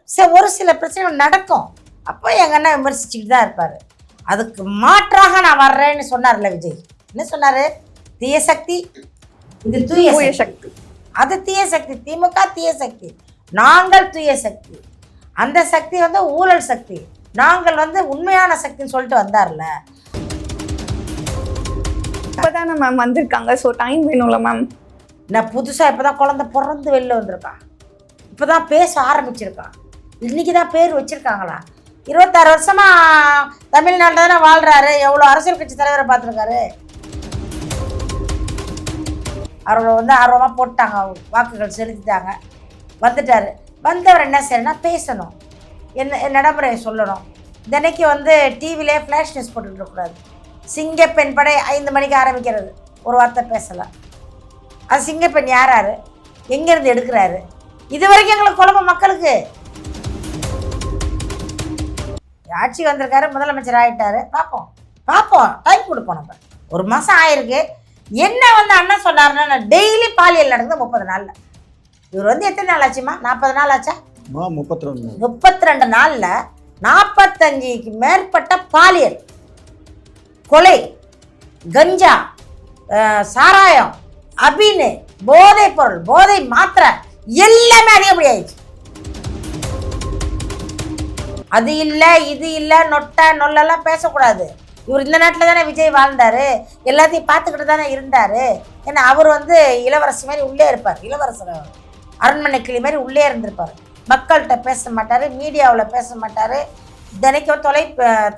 ஒரு சில பிரச்சனைகள் நடக்கும். அப்போ எங்கள் அண்ணா விமர்சிச்சுக்கிட்டு தான் இருப்பார். அதுக்கு மாற்றாக நான் வர்றேன்னு சொன்னார்ல விஜய். என்ன சொன்னார்? தீய சக்தி, இது தூய சக்தி. அது தீய சக்தி, திமுக தீய சக்தி, நாங்கள் தூய சக்தி. அந்த சக்தி ஊழல் சக்தி, நாங்கள் உண்மையான சக்தின்னு சொல்லிட்டு வந்தார்ல. இப்போதானே மேம் வந்திருக்காங்க, ஸோ டைம் வேணும்ல மேம். நான் புதுசாக இப்போ தான் குழந்தை பிறந்து வெளில வந்திருக்கான், இப்போ தான் பேச ஆரம்பிச்சிருக்கான், இன்றைக்கி தான் பேர் வச்சுருக்காங்களா? 26 வருஷமாக தமிழ்நாட்டில் தானே வாழ்கிறாரு. எவ்வளோ அரசியல் கட்சி தலைவரை பார்த்துருக்காரு. அவர்களை ஆர்வமாக போட்டாங்க, வாக்குகள் செலுத்திட்டாங்க, வந்துட்டார். வந்தவர் என்ன செய்யணும்னா பேசணும், என்ன நடைமுறையை சொல்லணும். தினைக்கு டிவிலே ஃப்ளாஷ் நியூஸ் போட்டுக்கிட்டக்கூடாது. சிங்கப்பெண் படை 5 மணிக்கு ஆரம்பிக்கிறது, ஒரு வார்த்தை பேசலாம். அது சிங்கப்பெண் யார், எங்கேருந்து எடுக்கிறாரு? இது வரைக்கும் எங்களுக்கு குழப்பம் மக்களுக்கு. ஆட்சி வந்திருக்காரு, முதலமைச்சர் ஆகிட்டாரு, பார்ப்போம் டைம் கொடுப்போம். நம்ம 1 மாதம் ஆயிருக்கு. என்ன அண்ணன் சொன்னார்னா டெய்லி பாலியல் நடக்குது 30 நாளில். இவர் எத்தனை நாள் ஆச்சுமா? 40 நாள் ஆச்சா? 32 நாளில் 45க்கு மேற்பட்ட பாலியல், கொலை, கஞ்சா, சாராயம், அபினு, போதை பொருள், போதை மாத்திரை எல்லாமே அதிகப்படி ஆயிடுச்சு. அது இல்லை இது இல்லை நொட்டை நொல்லெல்லாம் பேசக்கூடாது. இவர் இந்த நாட்டில் தானே விஜய் வாழ்ந்தார், எல்லாத்தையும் பார்த்துக்கிட்டு தானே இருந்தார். ஏன்னா அவர் இளவரசி மாதிரி உள்ளே இருப்பார், இளவரசர் அரண்மனை கிளி மாதிரி உள்ளே இருந்திருப்பார். மக்கள்கிட்ட பேச மாட்டார், மீடியாவில் பேச மாட்டார், தினைக்கும்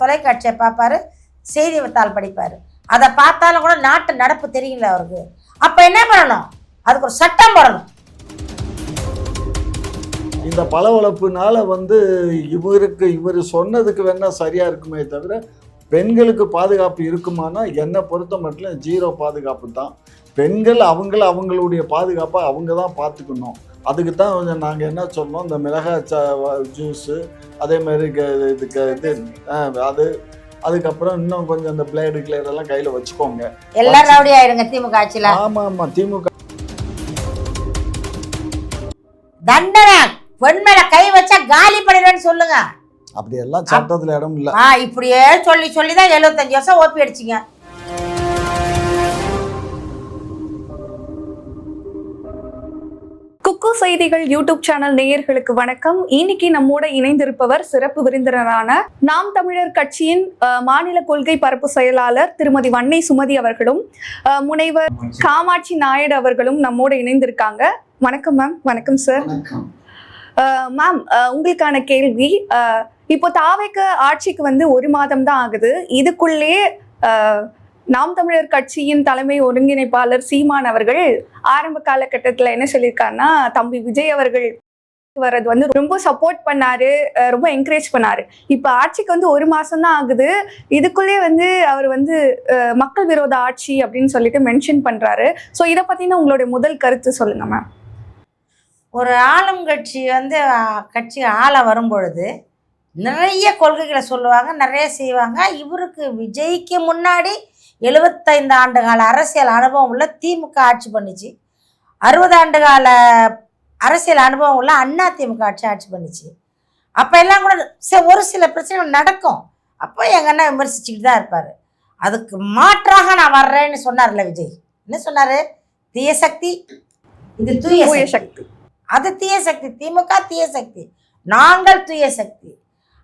தொலைக்காட்சியை பார்ப்பார், செய்தித்தாள் படிப்பார். அதை பார்த்தாலும் கூட நாட்டு நடப்பு தெரியல அவருக்கு. அப்போ என்ன பண்ணணும்? அதுக்கு ஒரு சட்டம் போடணும். இந்த பளபளப்புனால இவர் சொன்னதுக்கு வேணா சரியா இருக்குமே தவிர பெண்களுக்கு பாதுகாப்பு இருக்குமானா என்னை பொறுத்த மட்டும் 0 பாதுகாப்பு தான். பெண்கள் அவங்களுடைய பாதுகாப்பை அவங்க தான் பார்த்துக்கணும். அதுக்கு தான் நாங்கள் என்ன சொன்னோம், இந்த மிளகாய் ஜூஸு, அதே மாதிரி அது அதுக்கப்புறம் இன்னும் கொஞ்சம் இந்த பிளேடு கிளேடெல்லாம் கையில் வச்சுக்கோங்க. எல்லாரும் ரவுடி ஆயிடுங்க திமுக ஆட்சியில். ஆமாம், திமுக தண்டனை பெண் மேல கை வச்சா காலி பண்ணிடுவேன்னு சொல்லுங்க. அப்படியெல்லாம் சட்டத்தில் இடம் இல்லை. இப்படியே சொல்லி தான் 75 வருஷம் ஓப்பி அடிச்சிங்க. குக்கு செய்திகள் யூடியூப் சேனல் நேயர்களுக்கு வணக்கம். இன்னைக்கு நம்மோட இணைந்திருப்பவர் சிறப்பு விருந்தினரான நாம் தமிழர் கட்சியின் மாநில கொள்கை பரப்பு செயலாளர் திருமதி வன்னை சுமதி அவர்களும் முனைவர் காமாட்சி நாயுடு அவர்களும் நம்மோட இணைந்திருக்காங்க. வணக்கம் மேம். வணக்கம் சார். மேம், உங்களுக்கான கேள்வி, இப்போ தாவேக்கு ஆட்சிக்கு 1 மாதம் தான் ஆகுது. இதுக்குள்ளே நாம் தமிழர் கட்சியின் தலைமை ஒருங்கிணைப்பாளர் சீமான் அவர்கள் ஆரம்ப காலகட்டத்தில் என்ன சொல்லியிருக்காருன்னா, தம்பி விஜய் அவர்கள் வர்றது ரொம்ப சப்போர்ட் பண்ணாரு, ரொம்ப என்கரேஜ் பண்ணாரு. இப்போ ஆட்சிக்கு 1 மாசம் தான் ஆகுது. இதுக்குள்ளே அவர் மக்கள் விரோத ஆட்சி அப்படின்னு சொல்லிட்டு மென்ஷன் பண்றாரு. ஸோ இதை பத்தின உங்களுடைய முதல் கருத்து சொல்லுங்க மேம். ஒரு ஆளும் கட்சி கட்சி ஆள வரும்பொழுது நிறைய கொள்கைகளை சொல்லுவாங்க, நிறைய செய்வாங்க. இவருக்கு விஜய்க்கு முன்னாடி 75 ஆண்டு கால அரசியல் அனுபவம் உள்ள திமுக ஆட்சி பண்ணிச்சு. 60 ஆண்டு கால அரசியல் அனுபவம் உள்ள அண்ணா திமுக ஆட்சி பண்ணிச்சு. அப்போ எல்லாம் கூட ஒரு சில பிரச்சனைகள் நடக்கும். அப்போ எங்கள் அண்ணா விமர்சிச்சுக்கிட்டு தான் இருப்பார். அதுக்கு மாற்றாக நான் வர்றேன்னு சொன்னார்ல விஜய். என்ன சொன்னார்? தீய சக்தி, இது தூய சக்தி. அது தீய சக்தி, திமுக தீய சக்தி, நாங்கள் தூய சக்தி.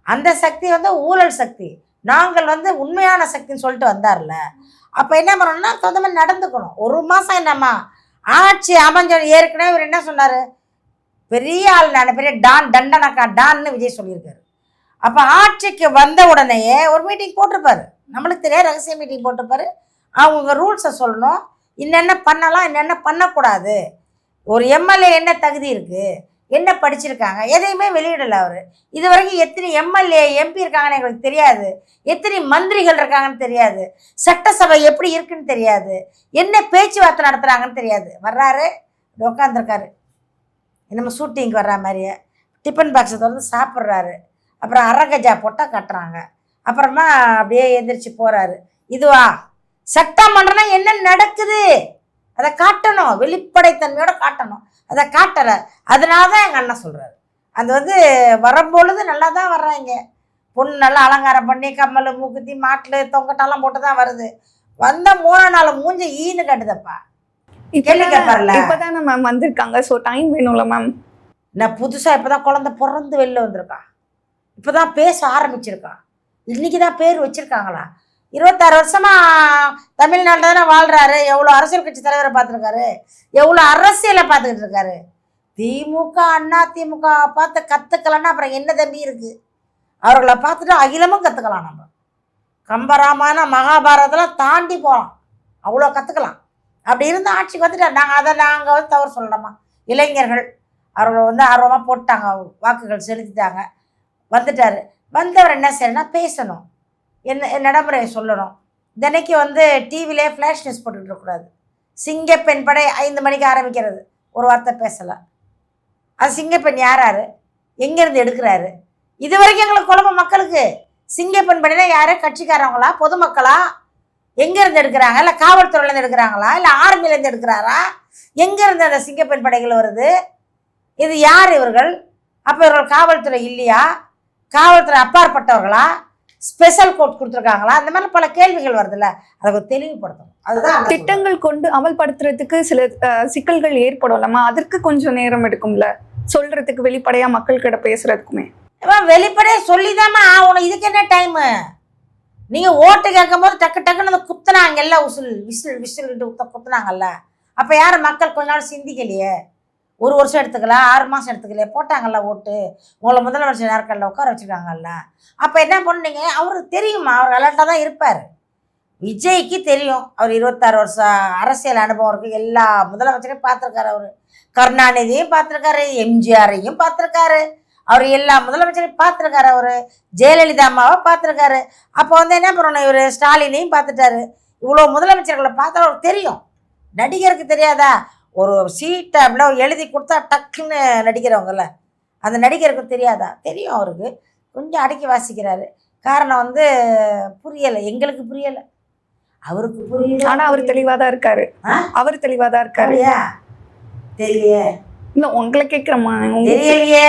அந்த சக்தி ஊழல் சக்தி, நாங்கள் உண்மையான சக்தின்னு சொல்லிட்டு வந்தார்ல. அப்போ என்ன பண்ணணும்னா சொந்த மாதிரி நடந்துக்கணும். 1 மாதம் என்னம்மா ஆட்சி அமைஞ்ச ஏற்கனவே இவர் என்ன சொன்னார்? பெரிய ஆள், நான் பெரிய தண்டனக்கா டான்னு விஜய் சொல்லியிருக்காரு. அப்போ ஆட்சிக்கு வந்த உடனேயே ஒரு மீட்டிங் போட்டிருப்பாரு, நம்மளுக்கு தெரியாது, ரகசிய மீட்டிங் போட்டிருப்பாரு. அவங்க ரூல்ஸை சொல்லணும், என்னென்ன பண்ணலாம் என்னென்ன பண்ணக்கூடாது, ஒரு எம்எல்ஏ என்ன தகுதி இருக்குது, என்ன படிச்சிருக்காங்க, எதையுமே வெளியிடலை அவர். இது வரைக்கும் எத்தனை எம்எல்ஏ எம்பி இருக்காங்கன்னு எங்களுக்கு தெரியாது, எத்தனை மந்திரிகள் இருக்காங்கன்னு தெரியாது, சட்டசபை எப்படி இருக்குன்னு தெரியாது, என்ன பேச்சுவார்த்தை நடத்துகிறாங்கன்னு தெரியாது. வர்றாரு, உட்காந்துருக்காரு, நம்ம ஷூட்டிங்க்கு வர்ற மாதிரியே டிஃபன் பாக்ஸை திறந்து சாப்பிட்றாரு. அப்புறம் அரகஜா போட்டால் கட்டுறாங்க. அப்புறமா அப்படியே எந்திரிச்சு போகிறாரு. இதுவா சட்டமன்றம்னா என்ன நடக்குது அதை காட்டணும், வெளிப்படைத்தன்மையோட காட்டணும். அதை காட்டலை. அதனால தான் எங்கள் அண்ணன் சொல்கிறாரு, அது வந்து வரும்பொழுது நல்லா தான் வர்றாங்க. பொண்ணு நல்லா அலங்காரம் பண்ணி கம்மல் மூக்குத்தி மாட்டில் தொங்கட்டெல்லாம் போட்டு தான் வருது. வந்த 3 நாள் மூஞ்ச ஈன்னு கட்டுதப்பா. கேள்வி கேட்பார்ல. இப்பதானே மேம் வந்திருக்காங்க, ஸோ டைம் வேணும்ல மேம். நான் புதுசாக இப்போ தான் குழந்தை பிறந்து வெளில வந்திருக்கா, இப்போ தான் பேச ஆரம்பிச்சிருக்கா, இன்னைக்கு தான் பேர் வச்சுருக்காங்களா. 26 வருஷமாக தமிழ்நாட்டில் தானே வாழ்கிறாரு. எவ்வளோ அரசியல் கட்சி தலைவரை பார்த்துருக்காரு, எவ்வளோ அரசியலை பார்த்துக்கிட்டு இருக்காரு. திமுக அண்ணா திமுக பார்த்து கற்றுக்கலன்னா அப்புறம் என்ன தம்பி இருக்குது? அவர்களை பார்த்துட்டு அகிலமும் கற்றுக்கலாம். நம்ம கம்பராமாயணம் மகாபாரதெல்லாம் தாண்டி போகலாம், அவ்வளோ கற்றுக்கலாம். அப்படி இருந்து ஆட்சிக்கு வந்துட்டார். நாங்கள் வந்து தவறு சொல்லலாமா? இளைஞர்கள் அவர்களை வந்து ஆர்வமாக போட்டாங்க, வாக்குகள் செலுத்திட்டாங்க, வந்துட்டார். வந்தவர் என்ன செய்யணும்னா பேசணும், என்ன நடைமுறையை சொல்லணும். தினைக்கு வந்து டிவிலே ஃப்ளாஷ் நியூஸ் போட்டுக்கிட்டு இருக்கக்கூடாது. சிங்கப்பெண் படை 5 மணிக்கு ஆரம்பிக்கிறது, ஒரு வார்த்தை பேசலை. அது சிங்கப்பெண் யார், எங்கேருந்து எடுக்கிறாரு? இது வரைக்கும் எங்களுக்கு குழப்பம் மக்களுக்கு. சிங்கப்பெண் படைனா யார்? கட்சிக்காரவங்களா, பொதுமக்களா? எங்கேருந்து எடுக்கிறாங்க? இல்லை காவல்துறையிலேருந்து எடுக்கிறாங்களா, இல்லை ஆர்மிலேருந்து எடுக்கிறாரா? எங்கேருந்து அந்த சிங்கப்பெண் படைகள் வருது? இது யார் இவர்கள்? அப்போ இவர்கள் காவல்துறை இல்லையா? காவல்துறை அப்பாற்பட்டவர்களா? ஸ்பெஷல் கோர்ட் கொடுத்துருக்காங்களா? அந்த மாதிரி பல கேள்விகள் வருதுல்ல, அதை தெளிவுபடுத்தணும். அதுதான் திட்டங்கள் கொண்டு அமல்படுத்துறதுக்கு சில சிக்கல்கள் ஏற்படும்லமா, அதற்கு கொஞ்சம் நேரம் எடுக்கும்ல சொல்றதுக்கு, வெளிப்படையா மக்கள் கிட்ட பேசுறதுக்குமே. வெளிப்படையா சொல்லிதாம்மா ஆகணும். இதுக்கு என்ன டைமு? நீங்கள் ஓட்டு கேட்கும் போது டக்கு டக்குன்னு அந்த குத்துனாங்கல்ல, விசில் குத்துனாங்கல்ல, அப்போ யார் மக்கள் கொஞ்ச நாள் சிந்திக்கலையே? 1 வருஷம் எடுத்துக்கலாம், 6 மாதம் எடுத்துக்கலையே, போட்டாங்கல்ல ஓட்டு, உங்களை முதலமைச்சர் நேரக்கல்ல உட்கார வச்சுருக்காங்கல்ல. அப்போ என்ன பண்ணீங்க? அவருக்கு தெரியுமா, அவர் அலர்ட்டாக தான் இருப்பார். விஜய்க்கு தெரியும், அவர் 26 வருஷம் அரசியல் அனுபவம் இருக்குது, எல்லா முதலமைச்சரையும் பார்த்துருக்காரு. அவர் கருணாநிதியும் பார்த்துருக்காரு, எம்ஜிஆரையும் பார்த்துருக்காரு, அவர் எல்லா முதலமைச்சரையும் பார்த்துருக்காரு, அவர் ஜெயலலிதா அம்மாவை பார்த்துருக்காரு. அப்போ வந்து என்ன பண்ணணும், இவர் ஸ்டாலினையும் பார்த்துட்டாரு. இவ்வளோ முதலமைச்சர்களை பார்த்தா அவருக்கு தெரியும். நடிகருக்கு தெரியாதா? ஒரு சீட்டை அப்படின்னா எழுதி கொடுத்தா டக்குன்னு நடிக்கிறவங்கல்ல, அந்த நடிகருக்கு தெரியாதா? தெரியும். அவருக்கு கொஞ்சம் அடக்கி வாசிக்கிறாரு. காரணம் வந்து புரியலை, எங்களுக்கு புரியலை, அவருக்கு புரியல. ஆனால் அவர் தெளிவாக தான் இருக்காரு. அவர் தெளிவாக தான் இருக்காரு. தெரியலையே. இல்லை, உங்களை கேட்குறம்மா. தெரியலையே,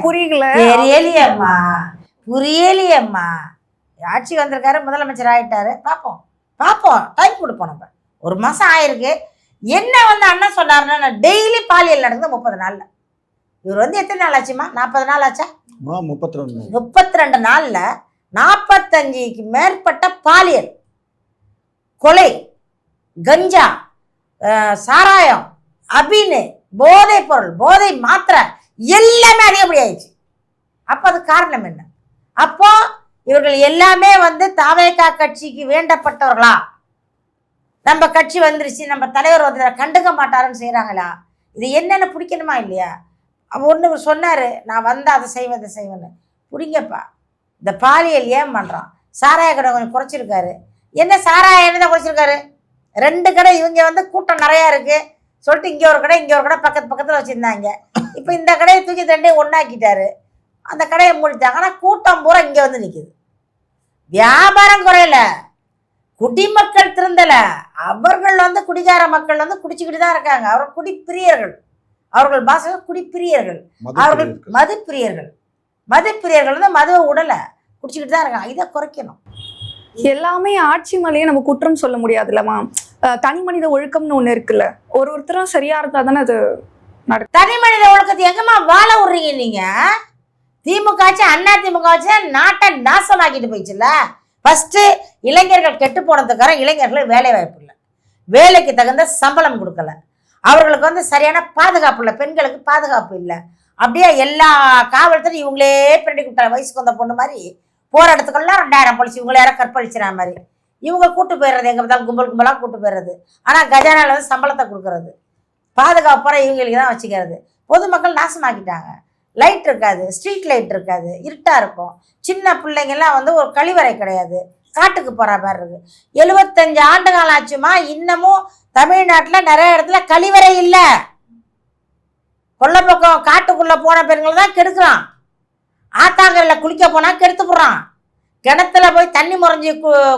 புரியல. தெரியலையம்மா, புரியலையம்மா. ஆட்சி வந்திருக்காரு, முதலமைச்சர் ஆகிட்டாரு. பார்ப்போம், டைம் கொடுப்போம். நம்ம 1 மாதம் ஆயிருக்கு. என்ன வந்து அண்ணன் சொன்னாருன்னா, டெய்லி பாலியல் நடக்குது 30 நாளில். இவர் வந்து எத்தனை நாள் ஆச்சுமா? 40 நாள் ஆச்சா? 32 நாளில் 45க்கு மேற்பட்ட பாலியல், கொலை, கஞ்சா, சாராயம், அபின்னு, போதை பொருள், போதை மாத்திரை எல்லாமே அதிகப்படி ஆயிடுச்சு. அப்போ அது காரணம் என்ன? அப்போ இவர்கள் எல்லாமே வந்து தாவேகா கட்சிக்கு வேண்டப்பட்டவர்களா? நம்ம கட்சி வந்துருச்சு, நம்ம தலைவர் வந்து கண்டுக்க மாட்டாருன்னு செய்கிறாங்களா? இது என்னென்னு பிடிக்கணுமா இல்லையா? ஒன்று சொன்னார், நான் வந்தால் அதை செய்வேன்னு. பிடிங்கப்பா. இந்த பாலியல் ஏன் பண்ணுறான்? சாராய கடை கொஞ்சம் குறைச்சிருக்காரு. என்ன சாராய என்ன தான் குறைச்சிருக்காரு? 2 கடை இவங்க வந்து கூட்டம் நிறையா இருக்குது சொல்லிட்டு இங்கே ஒரு கடை பக்கத்தில் வச்சுருந்தாங்க. இப்போ இந்த கடையை தூக்கி 2 ஒன்றாக்கிட்டாரு. அந்த கடையை மூடிட்டாங்க. ஆனால் கூட்டம் பூரா இங்கே வந்து நிற்குது. வியாபாரம் குறையல, குடிமக்கள் திருந்தலை. அவர்கள் வந்து குடிகார மக்கள் வந்து குடிச்சுக்கிட்டு தான் இருக்காங்க. அவர்கள் குடிப்பிரியர்கள், அவர்கள் பாஷை குடிப்பிரியர்கள், அவர்கள் மதுப்பிரியர்கள். மதுப்பிரியர்கள் வந்து மதுவை உடலை குடிச்சுக்கிட்டு தான் இருக்காங்க. இதை குறைக்கணும். எல்லாமே ஆட்சி மேலேயே நம்ம குற்றம் சொல்ல முடியாதுல்லம்மா. தனி மனித ஒழுக்கம்னு ஒன்று இருக்குல்ல, ஒருத்தரும் சரியா இருந்தா தானே அது நடக்கும். தனி மனித ஒழுக்கத்தை எங்கம்மா வாழ விடுறீங்க நீங்க? திமுக ஆச்சு, அண்ணா திமுக ஆச்சு, நாட்டை நாசமாக்கிட்டு போயிடுச்சுல்ல. ஃபர்ஸ்ட் இளைஞர்கள் கெட்டு போனதுக்காக இளைஞர்களுக்கு வேலை வாய்ப்பு இல்லை, வேலைக்கு தகுந்த சம்பளம் கொடுக்கல, அவர்களுக்கு வந்து சரியான பாதுகாப்பு இல்லை, பெண்களுக்கு பாதுகாப்பு இல்லை. அப்படியே எல்லா காவல்துறையும் இவங்களே பின்னாடி கூப்பிட்டாங்க. வயசுக்கு வந்த பொண்ணு மாதிரி போகிற இடத்துக்கெல்லாம் 2000 போலீஸ் இவங்கள யாரும் கற்பழிச்சிற மாதிரி இவங்க கூட்டு போயிடுறது. எங்கே பார்த்தாலும் கும்பலாக கூட்டு போயிடுறது. ஆனால் கஜானாவில் வந்து சம்பளத்தை கொடுக்கறது, பாதுகாப்பு இவங்களுக்கு தான் வச்சுக்கிறது. பொதுமக்கள் நாசமாக்கிட்டாங்க. லைட் இருக்காது, ஸ்ட்ரீட் லைட் இருக்காது, இருட்டாக இருக்கும். சின்ன பிள்ளைங்கள்லாம் வந்து ஒரு கழிவறை கிடையாது, காட்டுக்கு போகிற மாதிரி இருக்குது. 75 ஆண்டு காலம் ஆச்சுமா, இன்னமும் தமிழ்நாட்டில் நிறைய இடத்துல கழிவறை இல்லை. கொல்லை பக்கம் காட்டுக்குள்ளே போன பெண்கள் தான் கெடுக்கிறான். ஆத்தாங்கரில் குளிக்க போனால் கெடுத்து போடுறான். கிணத்துல போய் தண்ணி முறைஞ்சி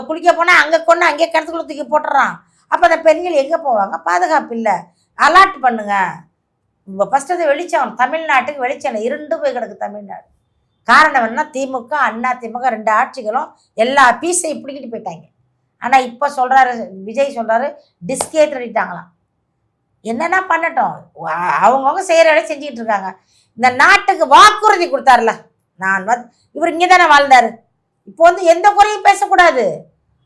குளிக்க போனால் அங்கே கொண்டு அங்கேயே கிணத்துக்குள்ள தூக்கி போட்டுறான். அப்போ அந்த பெண்கள் எங்கே போவாங்க? பாதுகாப்பு இல்லை. அலர்ட் பண்ணுங்க. இப்போ ஃபஸ்ட்டு வந்து வெளிச்சம், தமிழ்நாட்டுக்கு வெளிச்சம் இருண்டு போய் கிடக்கு தமிழ்நாடு. காரணம் என்ன? திமுக அண்ணா திமுக 2 ஆட்சிகளும் எல்லா பீஸையும் பிடிக்கிட்டு போயிட்டாங்க. ஆனால் இப்போ சொல்கிறாரு விஜய், சொல்கிறாரு டிஸ்கே திருடிட்டாங்களாம். என்னென்னா பண்ணட்டும், அவங்கவுங்க செய்கிற வேலையை செஞ்சுக்கிட்டு இருக்காங்க. இந்த நாட்டுக்கு வாக்குறுதி கொடுத்தாருல, நான் வந்து இவர் இங்கே தானே வாழ்ந்தார். இப்போ வந்து எந்த குறையும் பேசக்கூடாது,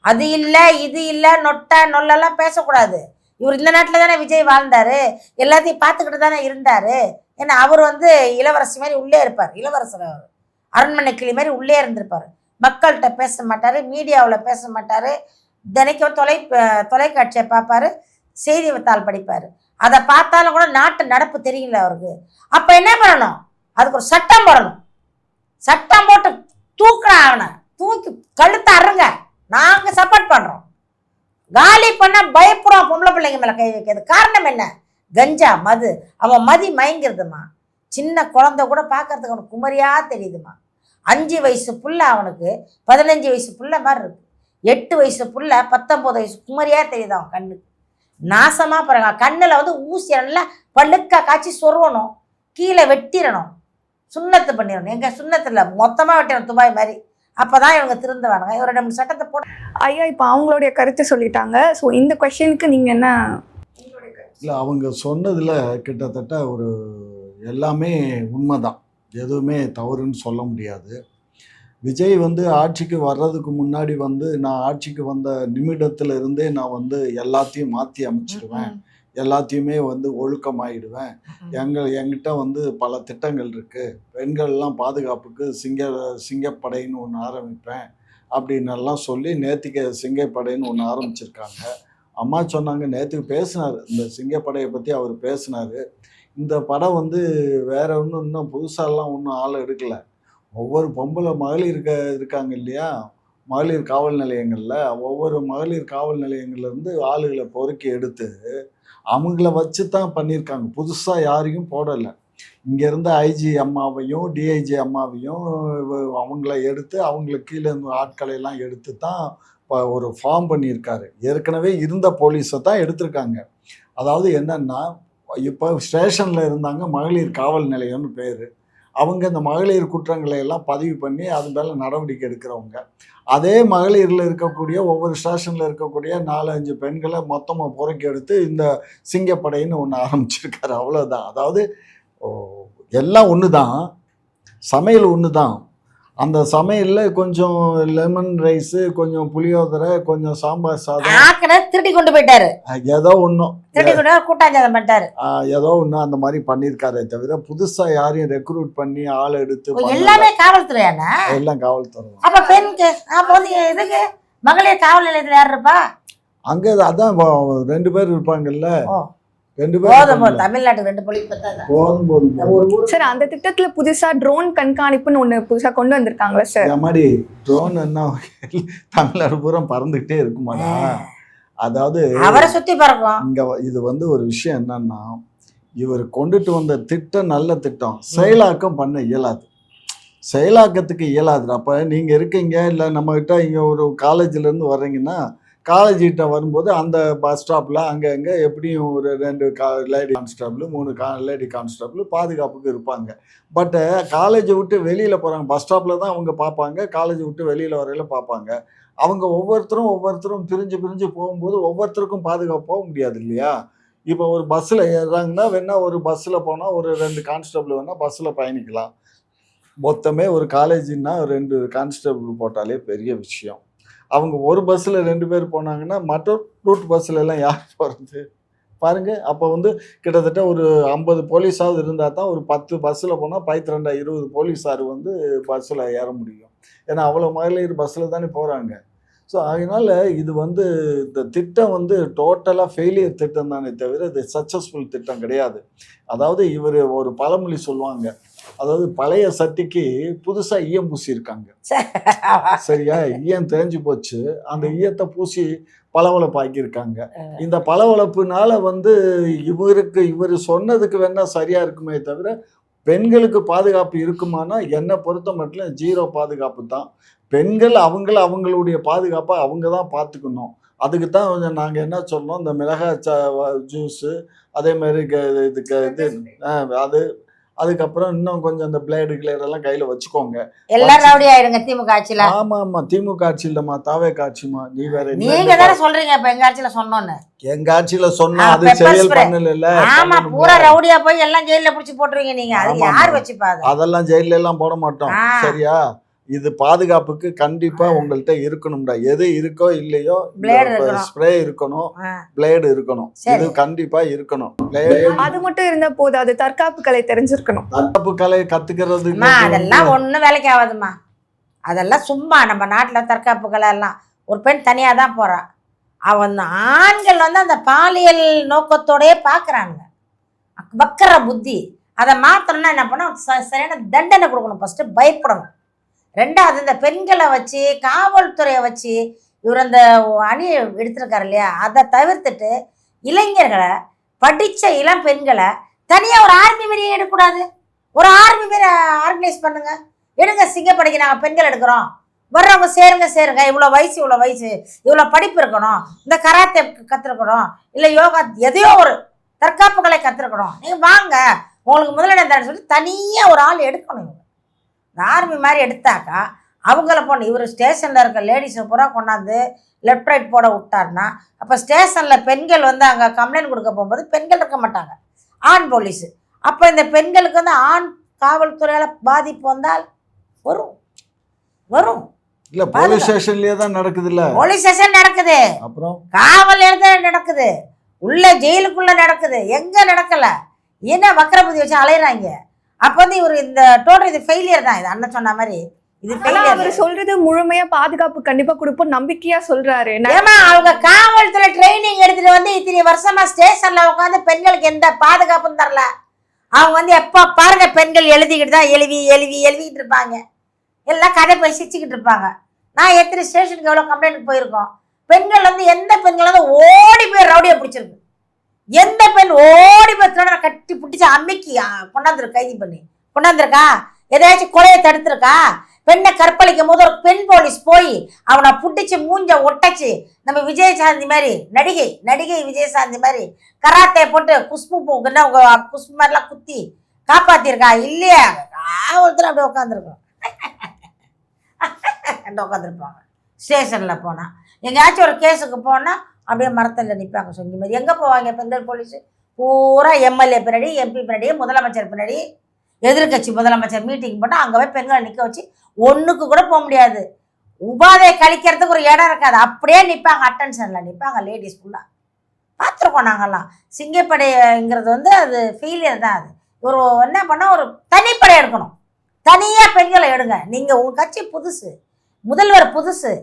அது இல்லை இது இல்லை நொட்டை நொல்லெல்லாம் பேசக்கூடாது. இவர் இந்த நாட்டில் தானே விஜய் வாழ்ந்தார், எல்லாத்தையும் பார்த்துக்கிட்டு தானே இருந்தார். ஏன்னா அவர் வந்து இளவரசி மாதிரி உள்ளே இருப்பார், இளவரசர் அவர் அரண்மனை கிளி மாதிரி உள்ளே இருந்திருப்பார். மக்கள்கிட்ட பேச மாட்டார், மீடியாவில் பேச மாட்டார், தினைக்கும் தொலைக்காட்சியை பார்ப்பார், செய்தித்தாள் படிப்பார். அதை பார்த்தாலும் கூட நாட்டு நடப்பு தெரியல அவருக்கு. அப்போ என்ன பண்ணணும்? அதுக்கு ஒரு சட்டம் போடணும். சட்டம் போட்டு தூக்கலாம், அவனை தூக்கி கழுத்த அருங்க. நாங்கள் சப்போர்ட் பண்ணுறோம். காலி பண்ண பயப்படுறோம் பொம்பளை பிள்ளைங்க மேலே கை வைக்கிறது. காரணம் என்ன? கஞ்சா மது. அவன் மதி மயங்கிறதுமா. சின்ன குழந்தை கூட பார்க்கறதுக்கு அவனுக்கு குமரியாக தெரியுதுமா. 5 வயசு புள்ள அவனுக்கு 15 வயசு புள்ள மாதிரி இருக்கு. 8 வயசு புள்ள 19 வயசு குமரியாக தெரியுது அவன் கண்ணுக்கு. நாசமாக பாருங்க. கண்ணில் வந்து ஊசி நல்லா பழுக்க காய்ச்சி சொருவணும், கீழே வெட்டிடணும், சுண்ணத்து பண்ணிடணும். எங்கள் சுண்ணத்தில் மொத்தமாக வெட்டிடணும் துபாய் மாதிரி. அப்போ தான் இவங்க திருந்துவானுங்க. இவரோட நம்ம சட்டத்தை போட. ஐயா இப்போ அவங்களுடைய கருத்தை சொல்லிட்டாங்க. ஸோ இந்த கொஸ்டினுக்கு நீங்கள் என்ன? இல்லை, அவங்க சொன்னதில் கிட்டத்தட்ட ஒரு எல்லாமே உண்மைதான், எதுவுமே தவறுன்னு சொல்ல முடியாது. விஜய் வந்து ஆட்சிக்கு வர்றதுக்கு முன்னாடி வந்து நான் ஆட்சிக்கு வந்த நிமிடத்துல இருந்தே நான் வந்து எல்லாத்தையும் மாற்றி அமைச்சிடுவேன், எல்லாத்தையுமே வந்து ஒழுக்கமாயிடுவேன், என்கிட்ட வந்து பல திட்டங்கள் இருக்குது, பெண்கள்லாம் பாதுகாப்புக்கு சிங்கப்படைன்னு ஒன்று ஆரம்பிப்பேன் அப்படின்னு எல்லாம் சொல்லி நேற்றுக்கு சிங்கப்படைன்னு ஒன்று ஆரம்பிச்சிருக்காங்க. அம்மா சொன்னாங்க, நேற்றுக்கு பேசினார், இந்த சிங்கப்படையை பற்றி அவர் பேசினார். இந்த படம் வந்து வேற ஒன்றும் இன்னும் புதுசாலாம் ஒன்றும் ஆள் எடுக்கலை. ஒவ்வொரு பொம்பளை மகளிர் இருக்காங்க இல்லையா, மகளிர் காவல் நிலையங்களில், ஒவ்வொரு மகளிர் காவல் நிலையங்கள்லேருந்து ஆளுகளை பொறுக்கி எடுத்து அவங்கள வச்சு தான் பண்ணியிருக்காங்க. புதுசாக யாரையும் போடலை. இங்கேருந்து ஐஜி அம்மாவையும் டிஐஜி அம்மாவையும் அவங்கள எடுத்து அவங்களுக்கு கீழே ஆட்களையெல்லாம் எடுத்து தான் ஒரு ஃபார்ம் பண்ணியிருக்காரு. ஏற்கனவே இருந்த போலீஸை தான் எடுத்திருக்காங்க. அதாவது என்னன்னா, இப்போ ஸ்டேஷனில் இருந்தாங்க, மகளிர் காவல் நிலையம்னு பேர். அவங்க இந்த மகளிர் குற்றங்களை எல்லாம் பதிவு பண்ணி அது மேலே நடவடிக்கை எடுக்கிறவங்க. அதே மகளிரில் இருக்கக்கூடிய ஒவ்வொரு ஸ்டேஷனில் இருக்கக்கூடிய 4-5 பெண்களை மொத்தமாக புறக்கி எடுத்து இந்த சிங்கப்படைன்னு ஒன்று ஆரம்பிச்சிருக்காரு. அவ்வளோதான். அதாவது எல்லாம் ஒன்று தான், சமையல் ஒன்று தான். அந்த சமையலில் கொஞ்சம் லெமன் ரைஸு, கொஞ்சம் புளியோதரை, கொஞ்சம் சாம்பார் சாதம் திருடி கொண்டு போயிட்டாரு. ஏதோ ஒன்றும் கூட்டாஞ்சாதம் பண்ணிட்டாரு. ஏதோ ஒன்று அந்த மாதிரி பண்ணியிருக்காரே தவிர புதுசாக யாரையும் ரெக்ரூட் பண்ணி ஆள் எடுத்து எல்லாமே காவல்துறையானா? எல்லாம் காவல்துறை. அப்போ பெண்ணுக்கு அப்போ வந்து இதுக்கு மகளிர் காவல் நிலையத்தில் யார் இருப்பா? அங்கே அதான் 2 பேர் இருப்பாங்கல்ல. 2 பேர். தமிழ்நாட்டுக்கு 2 போலீஸ் போதும். சார் அந்த திட்டத்துல புதுசா ட்ரோன் கண்காணிப்புன்னு ஒண்ணு புதுசா கொண்டு வந்திருக்காங்களா சார்? இந்த மாதிரி ட்ரோன் என்ன தமிழ்நாடு பூரா பறந்துகிட்டே இருக்குமாடா? அதாவது அவரை சுத்தி பறக்கும். இங்க இது வந்து ஒரு விஷயம் என்னன்னா, இவர் கொண்டுட்டு வந்த திட்டம் நல்ல திட்டம், செயலாக்கம் பண்ண இயலாது. செயலாக்கத்துக்கு இயலாது. அப்ப நீங்க இருக்கீங்க இல்லை நம்மகிட்ட இங்க ஒரு காலேஜ்ல இருந்து வர்றீங்கன்னா, காலேஜ்கிட்ட வரும்போது அந்த பஸ் ஸ்டாப்பில் அங்கே அங்கே எப்படியும் ஒரு 2 லேடி கான்ஸ்டபிள் 3 லேடி கான்ஸ்டபிள் பாதுகாப்புக்கு இருப்பாங்க. பட்டு காலேஜை விட்டு வெளியில் போகிறாங்க, பஸ் ஸ்டாப்பில் தான் அவங்க பார்ப்பாங்க, காலேஜை விட்டு வெளியில் வரையில் பார்ப்பாங்க. அவங்க ஒவ்வொருத்தரும் பிரிஞ்சு போகும்போது ஒவ்வொருத்தருக்கும் பாதுகாப்பு போக முடியாது இல்லையா? இப்போ ஒரு பஸ்ஸில் ஏறுறாங்கன்னா வேணால் ஒரு பஸ்ஸில் போனால் ஒரு 2 கான்ஸ்டபிள் வேணால் பஸ்ஸில் பயணிக்கலாம். மொத்தமே ஒரு காலேஜுன்னா 2 கான்ஸ்டபிள் போட்டாலே பெரிய விஷயம். அவங்க ஒரு பஸ்ஸில் 2 பேர் போனாங்கன்னா மற்ற ரூட் பஸ்ஸில் எல்லாம் யார் போகிறது பாருங்கள். அப்போ வந்து கிட்டத்தட்ட ஒரு 50 போலீஸாவது இருந்தால் தான் ஒரு 10 பஸ்ஸில் போனால் 20 போலீஸார் வந்து பஸ்ஸில் ஏற முடியும். ஏன்னா அவ்வளோ மகளிர் பஸ்ஸில் தானே போகிறாங்க. ஸோ அதனால் இது வந்து இந்த திட்டம் வந்து டோட்டலாக ஃபெயிலியர் திட்டம் தானே தவிர இது சக்ஸஸ்ஃபுல் திட்டம் கிடையாது. அதாவது இவர் ஒரு பழமொழி சொல்லுவாங்க, அதாவது பழைய சட்டிக்கு புதுசாக ஈயம் பூசியிருக்காங்க. சரியா? ஈயம் தேஞ்சு போச்சு, அந்த ஈயத்தை பூசி பளவளப்பாக்கியிருக்காங்க. இந்த பளவளப்புனால வந்து இவர் சொன்னதுக்கு வேணா சரியா இருக்குமே தவிர பெண்களுக்கு பாதுகாப்பு இருக்குமானா என்னை பொறுத்த மட்டும் 0 பாதுகாப்பு தான். பெண்கள் அவங்களுடைய பாதுகாப்பை அவங்க தான் பார்த்துக்கணும். அதுக்கு தான் நாங்கள் என்ன சொன்னோம், இந்த மிளகாய் ஜூஸு அதே மாதிரி இது அது அதுக்கப்புறம் இன்னும் கொஞ்சம் அந்த பிளேடு கிளேடெல்லாம் கையில் வச்சுக்கோங்க. எல்லாம் ரவுடி ஆயிடுங்க திமுக ஆட்சியில். ஆமாம், திமுக ஆட்சி இல்லைம்மா, தாவே காட்சிமா. நீ வேற நீங்க தானே சொல்றீங்க இப்ப எங்க ஆட்சியில சொன்னோன்னு. எங்க ஆட்சியில சொன்னா அது செயல் பண்ணல. ஆமா, பூரா ரவுடியா போய் எல்லாம் ஜெயில புடிச்சு போட்டுருவீங்க நீங்க. அது யார் வச்சுப்பாங்க? அதெல்லாம் ஜெயில எல்லாம் போட மாட்டோம். சரியா? இது பாதுகாப்புக்கு கண்டிப்பா உங்கள்கிட்ட இருக்கணும்டா. எது இருக்கோ இல்லையோ, ஸ்ப்ரே இருக்கணும், பிளேடு இருக்கணும், இது கண்டிப்பா இருக்கணும். அது மட்டும் இருந்த போது அது தற்காப்பு கலை தெரிஞ்சிருக்கணும். தற்காப்பு கலை கத்துக்கிறது அதெல்லாம் ஒண்ணும் வேலைக்கு ஆகாதுமா. அதெல்லாம் சும்மா நம்ம நாட்டுல தற்காப்பு கலை எல்லாம் ஒரு பெண் தனியா தான் போறா. அவன் ஆண்கள் வந்து அந்த பாலியல் நோக்கத்தோடயே பாக்குறாங்க. வக்கர புத்தி அதை மாத்தணும்னா என்ன பண்ண, சரியான தண்டனை கொடுக்கணும். ஃபர்ஸ்ட் பயப்படணும். ரெண்டாவது இந்த பெண்களை வச்சு காவல்துறையை வச்சு இவர் அந்த அணியை எடுத்திருக்காரு இல்லையா, அதை தவிர்த்துட்டு இளைஞர்களை படித்த இளம் பெண்களை தனியாக ஒரு ஆர்மி மாரி எடுக்கக்கூடாது. ஒரு ஆர்மி மாரி ஆர்கனைஸ் பண்ணுங்க, எடுங்க. சிங்கப்படைக்கு நாங்கள் பெண்கள் எடுக்கிறோம், வர்றவங்க சேருங்க. இவ்வளோ வயசு இவ்வளோ படிப்பு இருக்கணும், இந்த கராத்தே கற்றுருக்கணும், இல்லை யோகா எதையோ ஒரு தற்காப்பு கலை கற்றுருக்கணும், நீங்கள் வாங்க உங்களுக்கு முதலிடம் தான் சொல்லி தனியாக ஒரு ஆள் எடுக்கணும். இந்த ஆர்மி மாதிரி எடுத்தாக்கா அவங்கள போன இவர் ஸ்டேஷனில் இருக்க லேடிஸை பூரா கொண்டாந்து லெஃப்ட் ரைட் போட விட்டாருன்னா, அப்போ ஸ்டேஷனில் பெண்கள் வந்து அங்கே கம்ப்ளைண்ட் கொடுக்க போகும்போது பெண்கள் இருக்க மாட்டாங்க, ஆண் போலீஸு. அப்போ இந்த பெண்களுக்கு வந்து ஆண் காவல்துறையால் பாதிப்பு வந்தால் வரும். இல்ல போலீஸ் ஸ்டேஷன்லயே தான் நடக்குது. இல்ல போலீஸ் ஸ்டேஷன் நடக்குது, அப்புறம் காவல் நிலையத்துல நடக்குது, உள்ள ஜெயிலுக்குள்ள நடக்குது. எங்க நடக்கல? ஏன்னா வக்கரபுதி வச்சு அலையிறாங்க. அப்ப வந்து இவர் இந்த டோட்டல் இது ஃபெயிலியர் தான். இது அண்ணன் சொன்ன மாதிரி இது ஃபெயிலியர். அவர் சொல்றது முழுமையா பாதுகாப்பு கண்டிப்பா கொடுப்போம் நம்பிக்கையா சொல்றாரு. ஏமா அவங்க காவல்துறை ட்ரைனிங் எடுத்துட்டு வந்து இத்தனை வருஷமா ஸ்டேஷன்ல உட்காந்து பெண்களுக்கு எந்த பாதுகாப்பும் தரல. அவங்க வந்து எப்ப பாருங்க பெண்கள் எழுதிக்கிட்டு தான் எழுதிக்கிட்டு இருப்பாங்க, எல்லாம் கதை போய் சிரிச்சுக்கிட்டு இருப்பாங்க. நான் எத்தனை ஸ்டேஷனுக்கு எவ்வளோ கம்ப்ளைண்ட் போயிருக்கோம். பெண்கள் வந்து எந்த பெண்கள் வந்து ஓடி போய் ரவுடியை பிடிச்சிருக்கு, எந்த பெண் ஓடி போய் திருடனை கட்டி பிடிச்சி அம்மிக்கு கொண்டாந்துருக்கு, கைது பண்ணி கொண்டாந்துருக்கா? எதாச்சும் கொலையை தடுத்துருக்கா? பெண்ணை கற்பழிக்கும் போது ஒரு பெண் போலீஸ் போய் அவனை புட்டிச்சு மூஞ்ச ஒட்டச்சு நம்ம விஜயசாந்தி மாதிரி நடிகை விஜயசாந்தி மாதிரி கராத்தே போட்டு குஷ்பு போக்குன்னா குஷ்பு மாதிரிலாம் குத்தி காப்பாத்திருக்கா இல்லையா? ஒருத்தர் அப்படியே உட்காந்துருக்கோம் உட்காந்துருப்பாங்க. ஸ்டேஷனில் போனால் எங்கேயாச்சும் ஒரு கேஸுக்கு போனால் அப்படியே மரத்தில் நிற்பாங்க சொங்கி மாதிரி. எங்கே போவாங்க பெண்கள் போலீஸு? பூரா எம்எல்ஏ பின்னாடி, எம்பி பின்னாடி, முதலமைச்சர் பின்னாடி, எதிர்கட்சி முதலமைச்சர் மீட்டிங் போட்டால் அங்கே போய் பெண்களை நிற்க வச்சு ஒன்றுக்கு கூட போக முடியாது. உபாதை கழிக்கிறதுக்கு ஒரு இடம் இருக்காது, அப்படியே நிற்பாங்க, அட்டென்ஷனில் நிற்பாங்க லேடிஸ் ஃபுல்லாக. பார்த்துருக்கோம் நாங்கள்லாம். சிங்கப்படைங்கிறது வந்து அது ஃபெயிலியர் தான். அது ஒரு என்ன பண்ணால் ஒரு தனிப்படை எடுக்கணும், தனியாக பெண்களை எடுங்க. நீங்கள் உங்கள் கட்சி புதுசு, முதல்வர் புதுசு,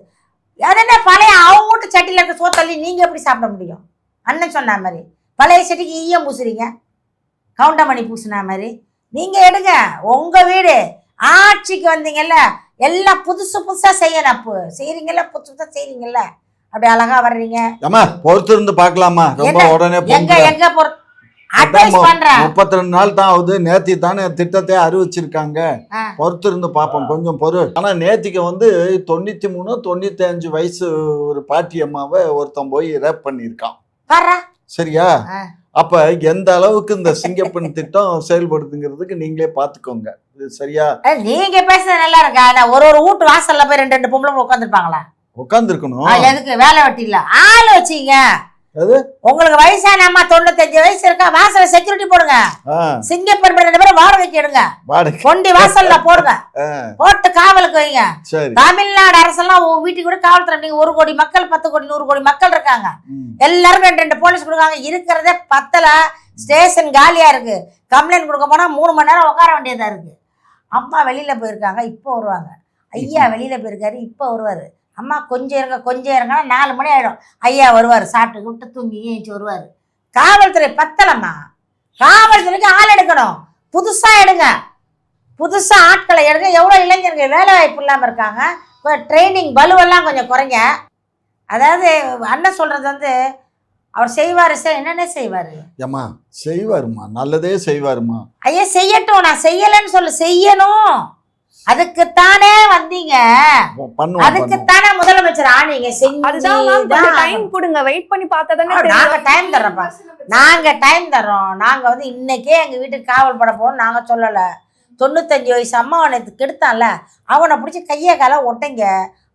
அதென்ன பழைய அவங்க வீட்டு சட்டியில் இருக்க சோத்தள்ளி நீங்கள் எப்படி சாப்பிட முடியும்? அண்ணன் சொன்ன மாதிரி பழைய சட்டிக்கு ஈயம் பூசுறீங்க, கவுண்டமணி பூசுனா மாதிரி. நீங்கள் எடுங்க, உங்கள் வீடு ஆட்சிக்கு வந்தீங்கல்ல எல்லாம் புதுசாக செய்யணும். அப்போ செய்கிறீங்கல்ல, புதுசாக செய்கிறீங்கல்ல, அப்படி அழகா வர்றீங்க. பொறுத்து இருந்து பார்க்கலாமா? ரொம்ப உடனே எங்க பொறுத்து 32 நாள் தான் ஆகுது. நேத்தி தானே திட்டத்தை அறிவிச்சிருக்காங்க, பொறுத்து இருந்து பார்ப்போம், கொஞ்சம் பொறு. ஆனா நேத்திக்கு வந்து 93 95 வயசு ஒரு பாட்டி அம்மாவை ஒருத்தன் போய் ரேப் பண்ணியிருக்கான். சரியா? அப்ப எந்த அளவுக்கு இந்த சிங்கப்பெண் திட்டம் செயல்படுத்துங்கிறதுக்கு நீங்களே பாத்துக்கோங்க. சரியா? நீங்க பேசுறது நல்லா இருக்கா? ஒரு வீட்டு வாசல்ல போய் 2 பொம்பளை உட்காந்துருப்பாங்களா? உட்காந்துருக்கணும். எதுக்கு? வேலை வெட்டி இல்ல, ஆள் வச்சீங்க. உங்களுக்கு வயசான அம்மா 95 வயசு இருக்கா, வாசல்ல செக்யூரிட்டி போடுங்க. சிங்கப்பெண் 2 பேரும் வாடகைக்கு எடுங்க, கொண்டி வாசல்ல போடுங்க, போட்டு காவலுக்கு வைங்க. தமிழ்நாடு அரசெல்லாம் வீட்டுக்கு கூட காவல்துறை. நீங்க 1 கோடி மக்கள், 10 கோடி 100 கோடி மக்கள் இருக்காங்க, எல்லாருக்கும் 2 போலீஸ் கொடுக்காங்க. இருக்கிறதே பத்தல, ஸ்டேஷன் காலியா இருக்கு. கம்ப்ளைண்ட் கொடுக்க போனா 3 மணி நேரம் உட்கார வேண்டியதா இருக்கு. அம்மா வெளியில போயிருக்காங்க, இப்போ வருவாங்க. ஐயா வெளியில போயிருக்காரு, இப்போ வருவாரு. அம்மா கொஞ்சம் இருங்க 4 மணி ஆகிடும். ஐயா வருவார், சாப்பிட்டு விட்டு தூங்கி ஏஞ்சி வருவார். காவல்துறை பத்தலம்மா, காவல்துறைக்கு ஆள் எடுக்கணும். புதுசாக எடுங்க, புதுசாக ஆட்களை எடுங்க. எவ்வளோ இளைஞர்கள் வேலை வாய்ப்பு இல்லாமல் இருக்காங்க. ட்ரைனிங் பலுவெல்லாம் கொஞ்சம் குறைங்க. அதாவது அண்ணன் சொல்கிறது வந்து அவர் செய்வார், என்னென்ன செய்வார்? ஏம்மா செய்வாருமா, நல்லதே செய்வாருமா. ஐயா செய்யட்டும், நான் செய்யலைன்னு சொல்ல, செய்யணும். அதுக்குத்தானே வந்தீங்க, பண்ணுவோம் அதுக்குத்தானே முதலமைச்சர் ஆனீங்க. அதுதான் மேம், கொஞ்சம் டைம் கொடுங்க, வெயிட் பண்ணி பார்த்தா தானே நாங்க டைம் தர்றோம்ப்பா, நாங்க டைம் தர்றோம். நாங்க வந்து இன்னைக்கே எங்க வீட்டுக்கு காவல் பட போகணும் நாங்க சொல்லல. 95 வயசு அம்மா அவனை கெடுத்தான்ல, அவனை பிடிச்சி கையை கால ஒட்டைங்க,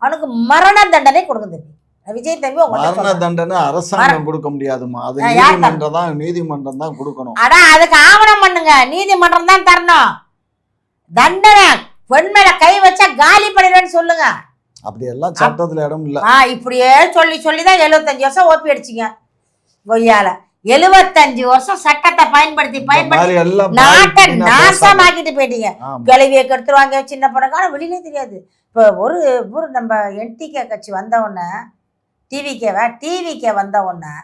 அவனுக்கு மரண தண்டனை கொடுக்குது. விஜய் தம்பி மரண தண்டனை அரசாங்கம் கொடுக்க முடியாதுமா, அது நீதிமன்றம் தான் கொடுக்கணும். ஆனா அதுக்கு ஆவணம் பண்ணுங்க, நீதிமன்றம் தான் தரணும் தண்டனை. பெண் மேல கை வச்சா காலி பண்ணிடுன்னு சொல்லுங்க. அப்படியெல்லாம் சட்டத்துல இடம் இல்ல. இப்படியே சொல்லி சொல்லிதான் 75 வருஷம் ஓப்பி அடிச்சிங்க கொய்யால. 75 வருஷம் சட்டத்தை பயன்படுத்தி நாட்டை நாசமாக்கிட்டு போயிட்டீங்க. கிளவியை கெடுத்துருவாங்க, சின்ன படக்கான வெளியிலே தெரியாது. இப்போ ஒரு நம்ம என்டிகே கட்சி வந்த உடனே, டிவிக்கே வந்த உடனே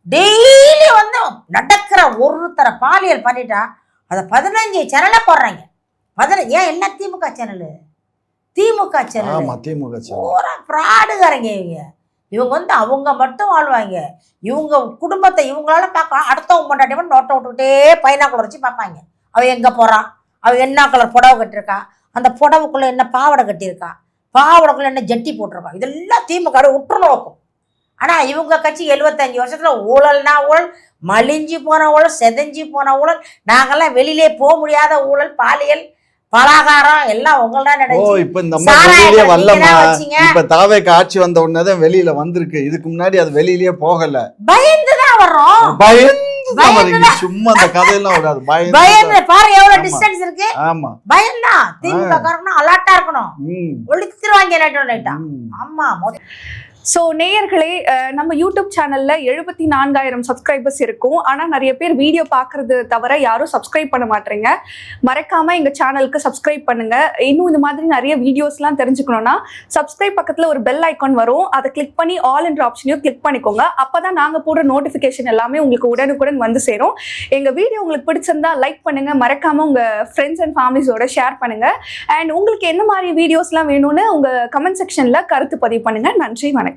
டெய்லி வந்து நடக்கிற ஒருத்தரை பாலியல் பண்ணிட்டா அதை 15 சேனலை போடுறாங்க. ஏன் என்ன திமுக சேனல், திமுக சேனல் பூரா ஃப்ராடுகாரங்க. இவங்க வந்து அவங்க மட்டும் வாழ்வாங்க, இவங்க குடும்பத்தை இவங்களால பார்க்க அடுத்தவங்க கொண்டாட்டி நோட்டை விட்டுக்கிட்டே பைனாக்குள்ள வச்சு பார்ப்பாங்க. அவன் எங்கே போகிறான், அவன் என்ன கலர் புடவை கட்டியிருக்கா, அந்த புடவுக்குள்ளே என்ன பாவடை கட்டியிருக்கா, பாவடைக்குள்ளே என்ன ஜட்டி போட்டிருக்கான், இதெல்லாம் திமுக உற்று நோக்கும். ஆனால் இவங்க கட்சி 75 வருஷத்தில் ஊழல்னா ஊழல், மலிஞ்சு போன ஊழல், செதஞ்சி போன ஊழல், நாங்கெல்லாம் வெளியிலே போக முடியாத ஊழல், பாலியல் பலகாரம் எல்லாம் உங்கள்தான் நடந்துச்சு. இப்ப இந்த வெளியிலே வரலமா, இப்ப தாவேக்கு ஆட்சி வந்த உடனேதான் வெளியில வந்திருக்கு. இதுக்கு முன்னாடி அது வெளியிலேயே போகல, பயந்துதான் வர்றோம். சும்மா அந்த கதையெல்லாம் விடாது, பயந்து பாரு எவ்வளவு டிஸ்டன்ஸ் இருக்கு. ஆமா பயம்தான். திமுக காரணும் அலர்ட்டா இருக்கணும், ஒழிச்சிருவாங்க லைட்டா. ஆமா. ஸோ நேயர்களே, நம்ம யூடியூப் சேனல்ல 74,000 சப்ஸ்கிரைபர்ஸ் இருக்கும். ஆனால் நிறைய பேர் வீடியோ பார்க்கறது தவிர யாரும் சப்ஸ்கிரைப் பண்ண மாட்டேங்க. மறக்காம எங்க சேனலுக்கு சப்ஸ்கிரைப் பண்ணுங்க. இன்னும் இந்த மாதிரி நிறைய வீடியோஸ்லாம் தெரிஞ்சுக்கணும்னா சப்ஸ்கிரைப் பக்கத்தில் ஒரு பெல் ஐக்கான் வரும், அதை கிளிக் பண்ணி ஆல் என்ற ஆப்ஷனையும் கிளிக் பண்ணிக்கோங்க. அப்பதான் நாங்கள் போடுற நோட்டிஃபிகேஷன் எல்லாமே உங்களுக்கு உடனுக்குடன் வந்து சேரும். எங்க வீடியோ உங்களுக்கு பிடிச்சிருந்தா லைக் பண்ணுங்க, மறக்காம உங்க ஃப்ரெண்ட்ஸ் அண்ட் ஃபேமிலிஸோட ஷேர் பண்ணுங்க. அண்ட் உங்களுக்கு என்ன மாதிரி வீடியோஸ்லாம் வேணும்னு உங்க கமெண்ட் செக்ஷன்ல கருத்து பதிவு பண்ணுங்க. நன்றி, வணக்கம்.